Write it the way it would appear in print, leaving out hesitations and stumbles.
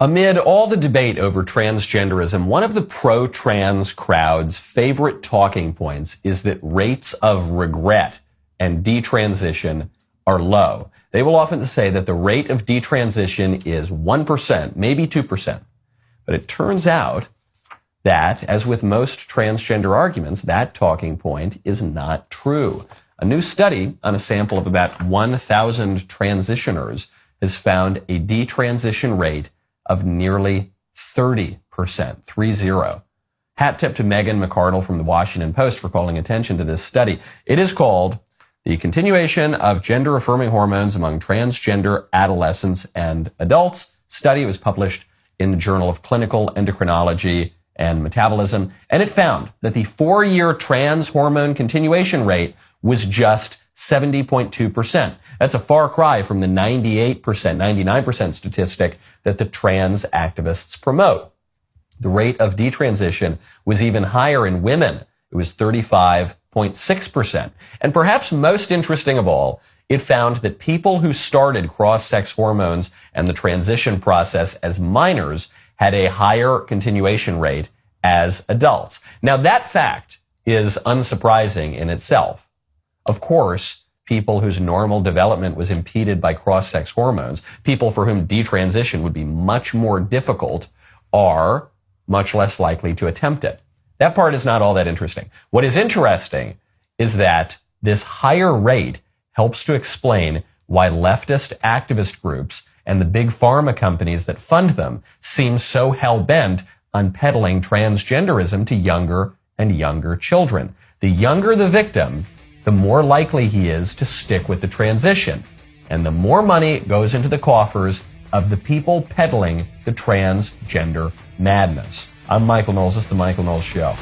Amid all the debate over transgenderism, one of the pro-trans crowd's favorite talking points is that rates of regret and detransition are low. They will often say that the rate of detransition is 1%, maybe 2%. But it turns out that, as with most transgender arguments, that talking point is not true. A new study on a sample of about 1,000 transitioners has found a detransition rate of nearly 30%, 30. Hat tip to Megan McArdle from the Washington Post for calling attention to this study. It is called The Continuation of Gender-Affirming Hormones Among Transgender Adolescents and Adults. Study was published in the Journal of Clinical Endocrinology and Metabolism, and it found that the 4-year trans hormone continuation rate was just 70.2%. That's a far cry from the 98%, 99% statistic that the trans activists promote. The rate of detransition was even higher in women. It was 35.6%. And perhaps most interesting of all, it found that people who started cross-sex hormones and the transition process as minors had a higher continuation rate as adults. Now, that fact is unsurprising in itself. Of course, people whose normal development was impeded by cross-sex hormones, people for whom detransition would be much more difficult, are much less likely to attempt it. That part is not all that interesting. What is interesting is that this higher rate helps to explain why leftist activist groups and the big pharma companies that fund them seem so hell-bent on peddling transgenderism to younger and younger children. The younger the victim, the more likely he is to stick with the transition. And the more money goes into the coffers of the people peddling the transgender madness. I'm Michael Knowles. This is The Michael Knowles Show.